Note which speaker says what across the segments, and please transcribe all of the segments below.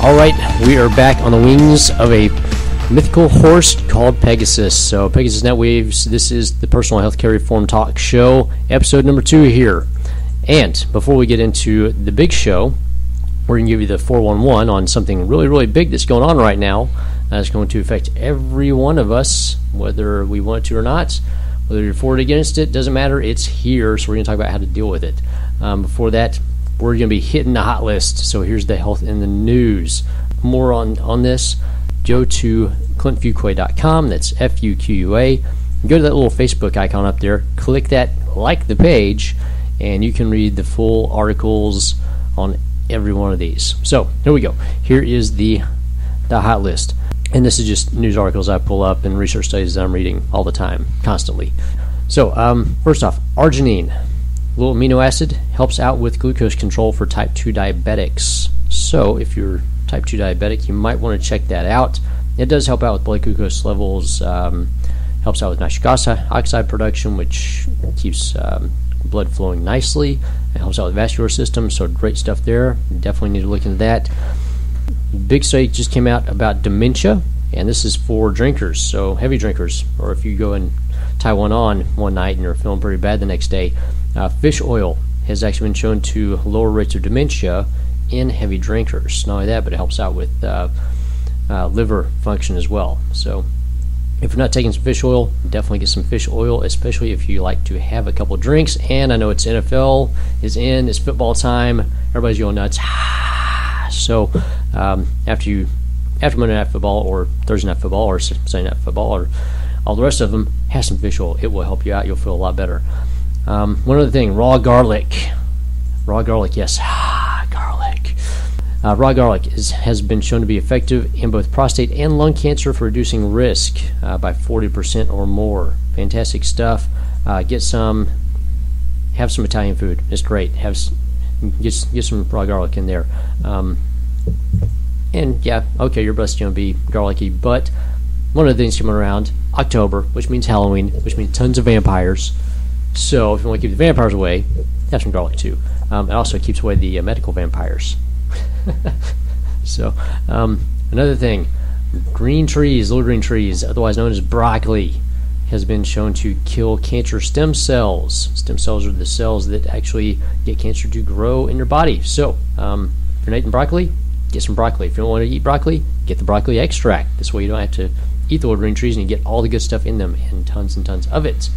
Speaker 1: All right, we are back on the wings of a mythical horse called Pegasus. So Pegasus NetWaves, this is the Personal Healthcare Reform Talk Show, episode number 2 here. And before we get into the big show, we're going to give you the 411 on something really, really big that's going on right now. That's going to affect every one of us, whether we want to or not. Whether you're for it or against it, doesn't matter. It's here, so we're going to talk about how to deal with it. Before that, we're going to be hitting the hot list. So here's the health in the news. More on this, go to clintfuquay.com. That's F-U-Q-U-A. Go to that little Facebook icon up there. Click that, like the page, and you can read the full articles on every one of these. So here we go. Here is the hot list. And this is just news articles I pull up and research studies that I'm reading all the time, constantly. So first off, arginine, a little amino acid, helps out with glucose control for type 2 diabetics. So if you're type 2 diabetic, you might want to check that out. It does help out with blood glucose levels, helps out with nitric oxide production, which keeps blood flowing nicely. It helps out with the vascular system, so great stuff there. Definitely need to look into that. Big study just came out about dementia, and this is for drinkers, so heavy drinkers, or if you go and tie one on one night and you're feeling pretty bad the next day. Fish oil has actually been shown to lower rates of dementia in heavy drinkers. Not only that, but it helps out with liver function as well. So if you're not taking some fish oil, definitely get some fish oil, especially if you like to have a couple drinks. And I know it's NFL is in, it's football time, everybody's going nuts. So after Monday Night Football or Thursday Night Football or Sunday Night Football or all the rest of them, have some fish oil. It will help you out. You'll feel a lot better. One other thing, raw garlic. Raw garlic, yes. Garlic. Raw garlic has been shown to be effective in both prostate and lung cancer for reducing risk by 40% or more. Fantastic stuff. Get some. Have some Italian food. It's great. Get some raw garlic in there. And yeah, okay, your breast's going to be garlicky, but one of the things coming around, October, which means Halloween, which means tons of vampires. So if you want to keep the vampires away, have some garlic too. It also keeps away the medical vampires. So another thing, green trees, little green trees, otherwise known as broccoli, has been shown to kill cancer stem cells. Stem cells are the cells that actually get cancer to grow in your body. So if you're not eating broccoli, get some broccoli. If you don't want to eat broccoli, get the broccoli extract. This way you don't have to eat the little green trees and you get all the good stuff in them and tons of it.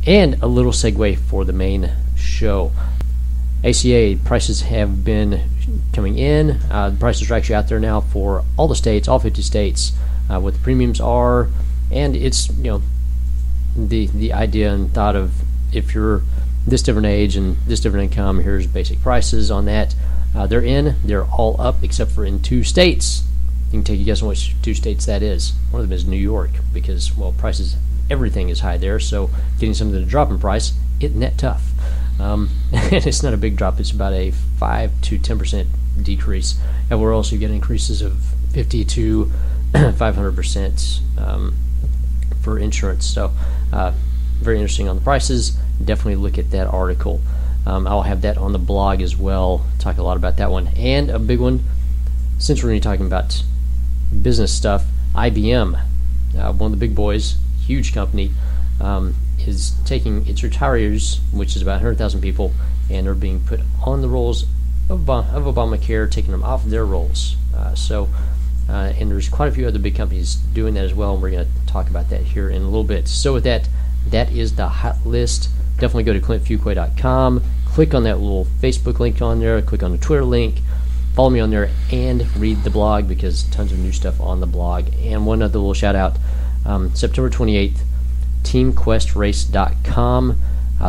Speaker 1: And a little segue for the main show. ACA prices have been coming in. The prices are actually out there now for all the states, all 50 states, what the premiums are. And it's, the idea and thought of if you're this different age and this different income, here's basic prices on that. They're all up except for in 2 states. You can take a guess on which 2 states that is. One of them is New York because, well, prices, everything is high there, so getting something to drop in price isn't that tough. And it's not a big drop, it's about a 5 to 10% decrease. Everywhere else you get increases of 50 to 500% for insurance. So very interesting on the prices. Definitely look at that article. I'll have that on the blog as well. Talk a lot about that one. And a big one, since we're going to be talking about business stuff, IBM, one of the big boys, huge company, is taking its retirees, which is about 100,000 people, and they're being put on the rolls of Obamacare, taking them off their rolls. And there's quite a few other big companies doing that as well, and we're going to talk about that here in a little bit. So with that, that is the hot list. Definitely go to clintfuquay.com, click on that little Facebook link on there, click on the Twitter link, follow me on there, and read the blog because tons of new stuff on the blog. And one other little shout out, September 28th, teamquestrace.com.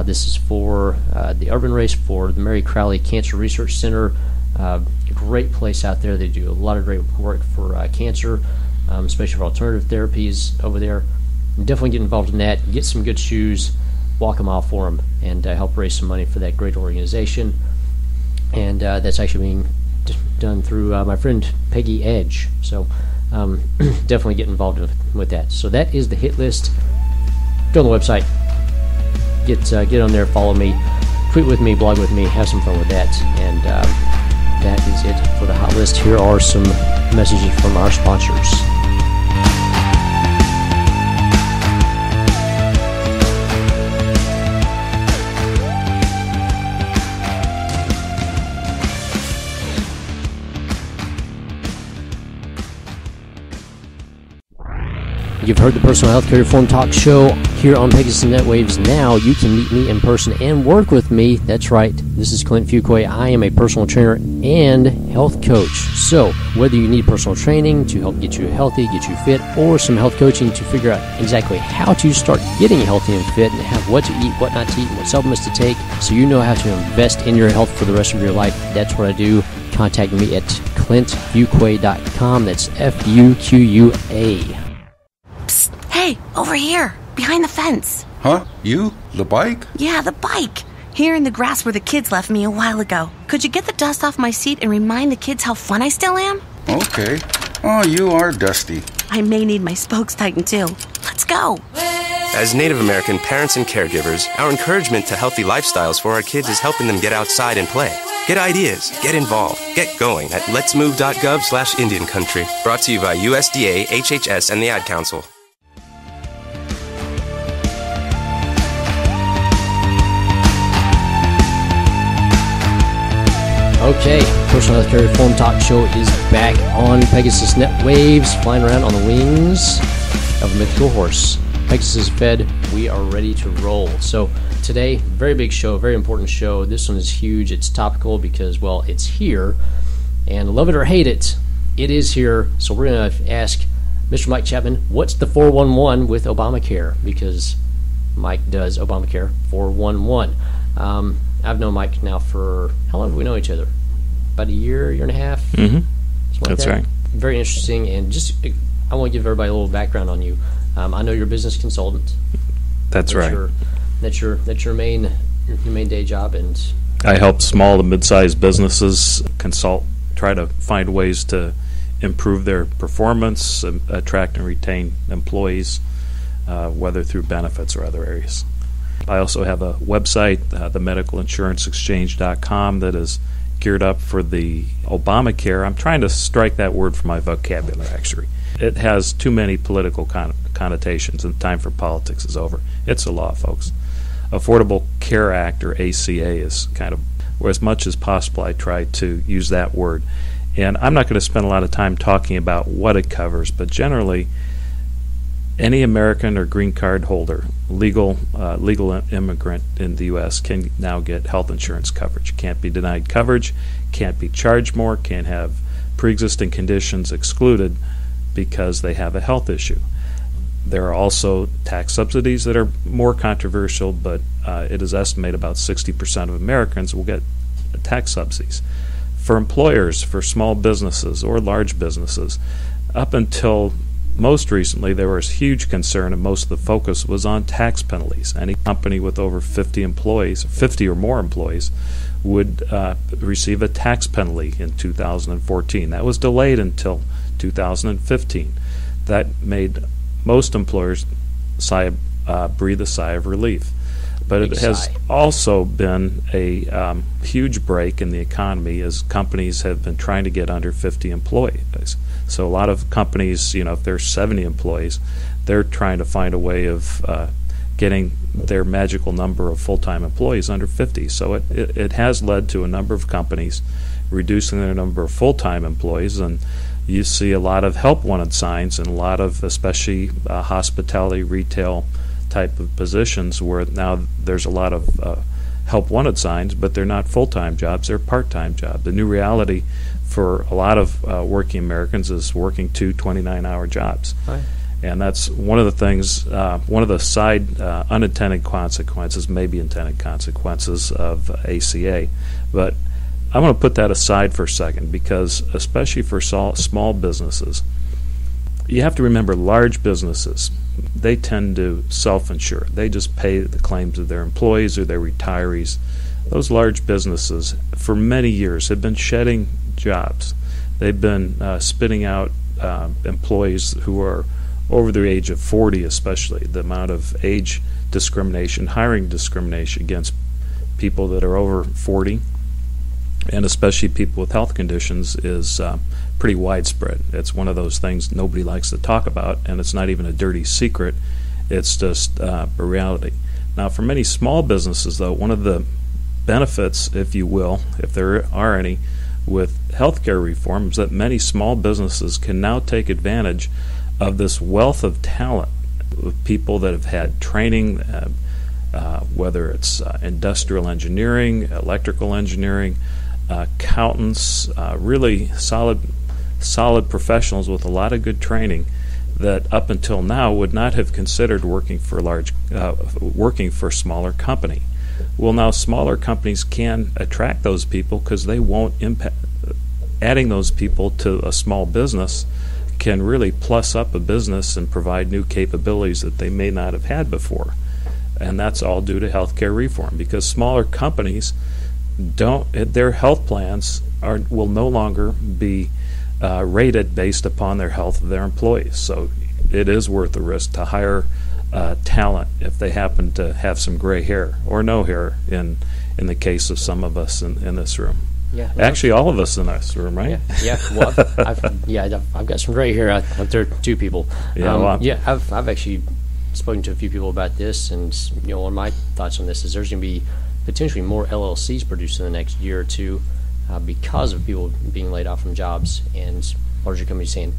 Speaker 1: This is for the urban race for the Mary Crowley Cancer Research Center. A great place out there. They do a lot of great work for cancer, especially for alternative therapies over there. Definitely get involved in that. Get some good shoes, walk a mile for them, and help raise some money for that great organization. And that's actually being done through my friend Peggy Edge. So definitely get involved with that. So that is the hit list. Go on the website. Get on there, follow me, tweet with me, blog with me, have some fun with that, and that is it for the hot list. Here are some messages from our sponsors. You've heard the Personal Healthcare Reform Talk Show here on Pegasus NetWaves. Now you can meet me in person and work with me. That's right. This is Clint Fuquay. I am a personal trainer and health coach. So whether you need personal training to help get you healthy, get you fit, or some health coaching to figure out exactly how to start getting healthy and fit and have what to eat, what not to eat, and what supplements to take so you know how to invest in your health for the rest of your life, that's what I do. Contact me at clintfuquay.com. That's Fuqa.
Speaker 2: Hey, over here, behind the fence.
Speaker 3: Huh? You? The bike?
Speaker 2: Yeah, the bike. Here in the grass where the kids left me a while ago. Could you get the dust off my seat and remind the kids how fun I still am?
Speaker 3: Okay. Oh, you are dusty.
Speaker 2: I may need my spokes tightened too. Let's go.
Speaker 4: As Native American parents and caregivers, our encouragement to healthy lifestyles for our kids is helping them get outside and play. Get ideas, get involved, get going at letsmove.gov/Indian Country. Brought to you by USDA, HHS, and the Ad Council.
Speaker 1: Okay, Personal Healthcare Reform Talk Show is back on Pegasus NetWaves, flying around on the wings of a mythical horse. Pegasus is fed, we are ready to roll. So today, very big show, very important show. This one is huge, it's topical because, well, it's here. And love it or hate it, it is here. So we're going to ask Mr. Mike Chapman, what's the 411 with Obamacare? Because Mike does Obamacare 411. I've known Mike now for, how long have we known each other? About a year and a half?
Speaker 5: Mm-hmm.
Speaker 1: That's
Speaker 5: that. Right.
Speaker 1: Very interesting, and just, I want to give everybody a little background on you. I know you're a business consultant.
Speaker 5: That's right.
Speaker 1: That's your main day job, and
Speaker 5: I help small to mid-sized businesses consult, try to find ways to improve their performance, attract and retain employees, whether through benefits or other areas. I also have a website, themedicalinsuranceexchange.com, that is geared up for the Obamacare. I'm trying to strike that word from my vocabulary, actually. It has too many political connotations, and the time for politics is over. It's a law, folks. Affordable Care Act, or ACA, is kind of, where as much as possible I try to use that word. And I'm not going to spend a lot of time talking about what it covers, but generally, any American or green card holder, legal immigrant in the U.S. can now get health insurance coverage. Can't be denied coverage, can't be charged more, can't have pre-existing conditions excluded because they have a health issue. There are also tax subsidies that are more controversial, but it is estimated about 60% of Americans will get tax subsidies. For employers, for small businesses or large businesses, up until most recently, there was huge concern, and most of the focus was on tax penalties. Any company with over 50 employees, 50 or more employees, would receive a tax penalty in 2014. That was delayed until 2015. That made most employers breathe a sigh of relief. But it has also been a huge break in the economy as companies have been trying to get under 50 employees. So a lot of companies, if there's 70 employees, they're trying to find a way of getting their magical number of full-time employees under 50. So it has led to a number of companies reducing their number of full-time employees, and you see a lot of help wanted signs and a lot of, especially hospitality, retail type of positions, where now there's a lot of help wanted signs, but they're not full-time jobs, they're part-time jobs. The new reality for a lot of working Americans is working 2 29-hour jobs.
Speaker 1: Right.
Speaker 5: And that's one of the things, one of the side unintended consequences, maybe intended consequences of ACA. But I'm going to put that aside for a second, because especially for small businesses, you have to remember large businesses, they tend to self-insure. They just pay the claims of their employees or their retirees. Those large businesses, for many years, have been shedding jobs. They've been spitting out employees who are over the age of 40, especially. The amount of age discrimination, hiring discrimination against people that are over 40 and especially people with health conditions, is pretty widespread. It's one of those things nobody likes to talk about, and it's not even a dirty secret. It's just a reality. Now, for many small businesses, though, one of the benefits, if you will, if there are any, with healthcare reform is that many small businesses can now take advantage of this wealth of talent with people that have had training, whether it's industrial engineering, electrical engineering, accountants, really solid professionals with a lot of good training that up until now would not have considered working for a smaller company. Well, now smaller companies can attract those people because they won't impact. Adding those people to a small business can really plus up a business and provide new capabilities that they may not have had before. And that's all due to healthcare reform, because smaller companies their health plans will no longer be rated based upon their health of their employees. So it is worth the risk to hire talent if they happen to have some gray hair or no hair in the case of some of us in this room.
Speaker 1: Yeah,
Speaker 5: actually, all of us in this room, right?
Speaker 1: Yeah. Well, I've got some gray hair out there. Two people. I've actually spoken to a few people about this, and one of my thoughts on this is there's going to be potentially more LLCs produced in the next year or two because of people being laid off from jobs and larger companies saying,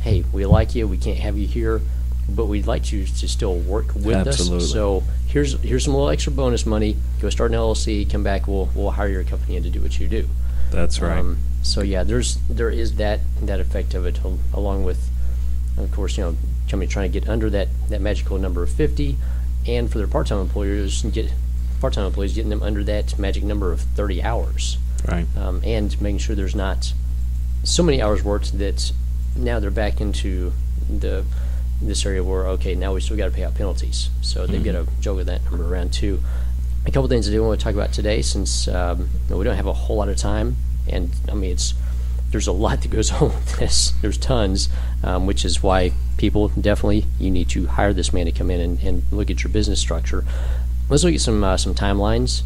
Speaker 1: "Hey, we like you. We can't have you here, but we'd like you to still work with us. So here's some little extra bonus money. Go start an LLC. Come back. We'll hire your company in to do what you do."
Speaker 5: That's right.
Speaker 1: So yeah, there is that effect of it, along with, of course, company trying to get under that magical number of 50, and for their part-time employees getting them under that magic number of 30 hours.
Speaker 5: Right.
Speaker 1: And making sure there's not so many hours worked that now they're back into this area where, okay, now we still got to pay out penalties. So they've got to juggle that number around too. A couple things I do want to talk about today, since we don't have a whole lot of time, and there's a lot that goes on with this. There's tons, which is why people definitely, you need to hire this man to come in and look at your business structure. Let's look at some timelines,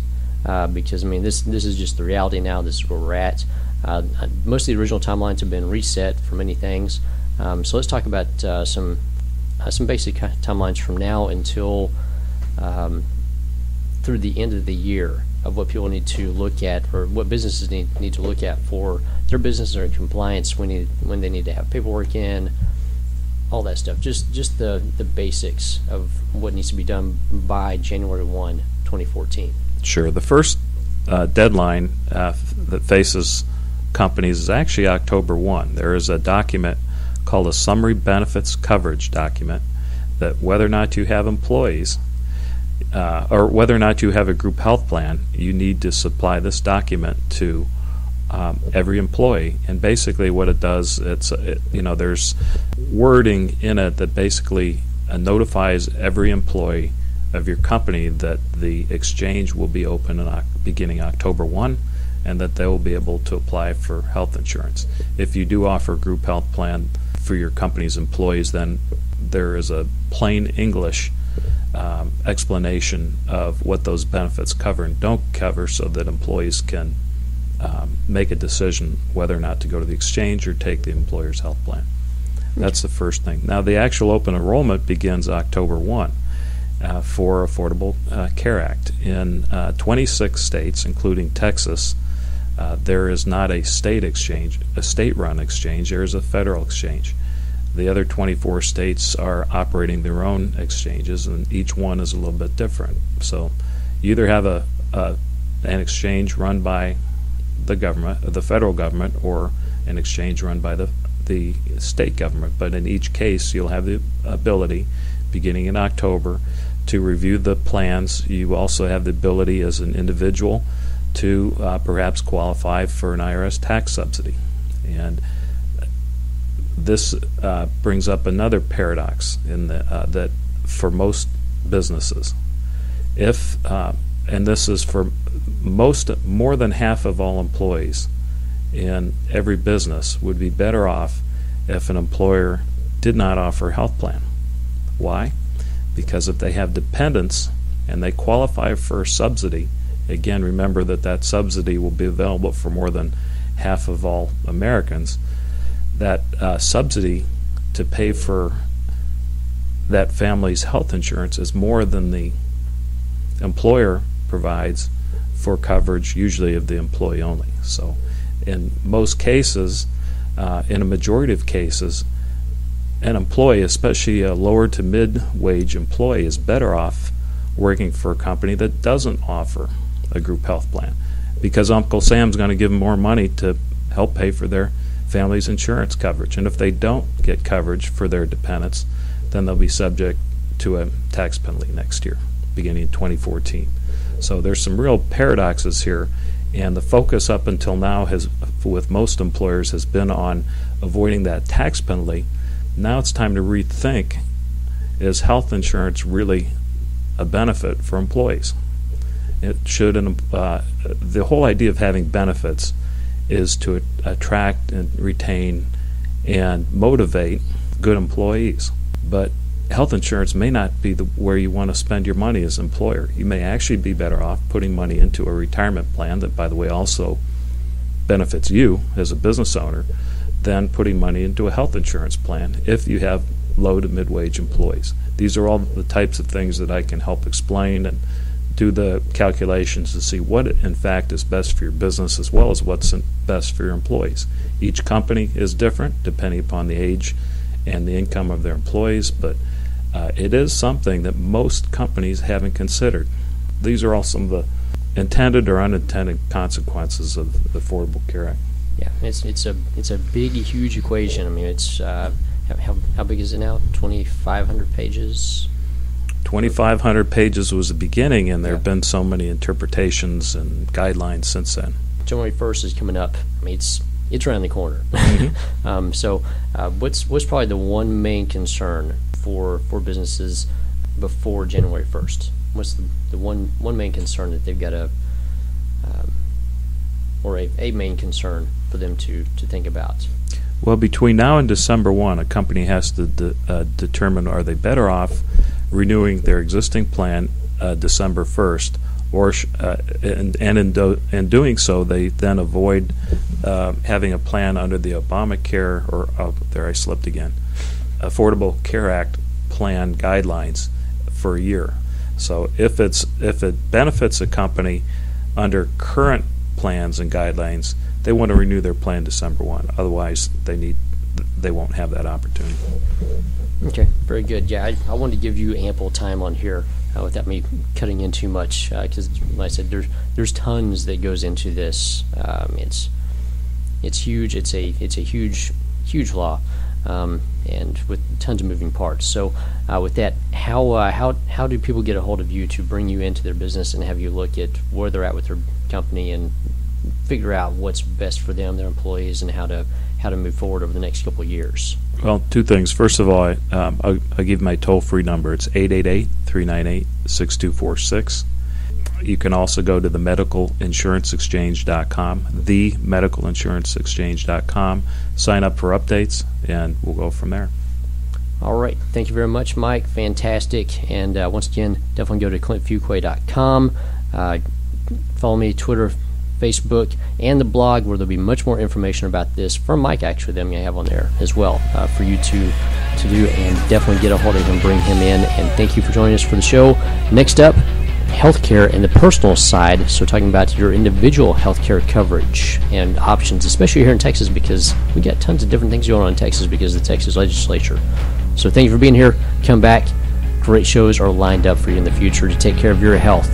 Speaker 1: because this is just the reality now. This is where we're at. Most of the original timelines have been reset for many things. So let's talk about some basic timelines from now until through the end of the year of what people need to look at, or what businesses need to look at for their business or in compliance when they need to have paperwork in, all that stuff. Just the basics of what needs to be done by January 1, 2014.
Speaker 5: Sure. The first deadline that faces companies is actually October 1. There is a document called a Summary Benefits Coverage document that whether or not you have employees or whether or not you have a group health plan, you need to supply this document to every employee. And basically what it does, there's wording in it that basically notifies every employee of your company that the exchange will be open beginning October 1, and that they will be able to apply for health insurance. If you do offer a group health plan for your company's employees, then there is a plain English explanation of what those benefits cover and don't cover, so that employees can make a decision whether or not to go to the exchange or take the employer's health plan. That's the first thing. Now, the actual open enrollment begins October 1 for Affordable Care Act. In 26 states, including Texas, there is not a state exchange, a state-run exchange. There is a federal exchange. The other 24 states are operating their own exchanges, and each one is a little bit different. So you either have an exchange run by the government, the federal government, or an exchange run by the state government. But in each case, you'll have the ability, beginning in October, to review the plans. You also have the ability as an individual to perhaps qualify for an IRS tax subsidy. And this brings up another paradox in that for most businesses, and this is for more than half of all employees in every business, would be better off if an employer did not offer a health plan. Why? Because if they have dependents and they qualify for a subsidy again, remember that subsidy will be available for more than half of all Americans. That subsidy to pay for that family's health insurance is more than the employer provides for coverage, usually of the employee only. So in most cases, in a majority of cases, an employee, especially a lower to mid-wage employee, is better off working for a company that doesn't offer a group health plan, because Uncle Sam's going to give them more money to help pay for their family's insurance coverage. And if they don't get coverage for their dependents, then they'll be subject to a tax penalty next year, beginning in 2014. So there's some real paradoxes here, and the focus up until now with most employers has been on avoiding that tax penalty. Now it's time to rethink, is health insurance really a benefit for employees? It should. The whole idea of having benefits is to attract and retain and motivate good employees. But health insurance may not be where you want to spend your money as an employer. You may actually be better off putting money into a retirement plan that, by the way, also benefits you as a business owner, than putting money into a health insurance plan if you have low to mid-wage employees. These are all the types of things that I can help explain and do the calculations to see what in fact is best for your business as well as what's best for your employees. Each company is different depending upon the age and the income of their employees, but it is something that most companies haven't considered. These are all some of the intended or unintended consequences of the Affordable Care Act.
Speaker 1: Yeah, it's a big, huge equation. I mean, it's how big is it now? 2,500 pages.
Speaker 5: 2,500 pages was the beginning, and there have been so many interpretations and guidelines since then.
Speaker 1: January 1st is coming up. I mean, it's around the corner.
Speaker 5: Mm-hmm.
Speaker 1: So, what's probably the one main concern for businesses before January 1st? What's the one main concern that they've got or a main concern for them to think about?
Speaker 5: Well, between now and December 1, a company has to determine, are they better off renewing their existing plan December 1st, or in doing so, they then avoid having a plan under the Obamacare, Affordable Care Act plan guidelines for a year. So if it benefits a company under current plans and guidelines, they want to renew their plan December 1. Otherwise, they won't have that opportunity.
Speaker 1: Okay, very good. Yeah, I wanted to give you ample time on here without me cutting in too much, because, like I said, there's tons that goes into this. It's huge. It's a huge law, and with tons of moving parts. So, with that, how do people get a hold of you to bring you into their business and have you look at where they're at with their company and figure out what's best for them, their employees, and how to move forward over the next couple of years?
Speaker 5: Well, two things. First of all, I'll give my toll-free number. It's 888-398-6246. You can also go to themedicalinsuranceexchange.com, themedicalinsuranceexchange.com, sign up for updates, and we'll go from there.
Speaker 1: All right. Thank you very much, Mike. Fantastic. And once again, definitely go to clintfuquay.com. Follow me, Twitter, Facebook, and the blog, where there'll be much more information about this from Mike, actually, than I have on there as well, for you to do, and definitely get a hold of him, bring him in. And thank you for joining us for the show. Next up, healthcare and the personal side. So talking about your individual healthcare coverage and options, especially here in Texas, because we got tons of different things going on in Texas because of the Texas legislature. So thank you for being here. Come back. Great shows are lined up for you in the future to take care of your health.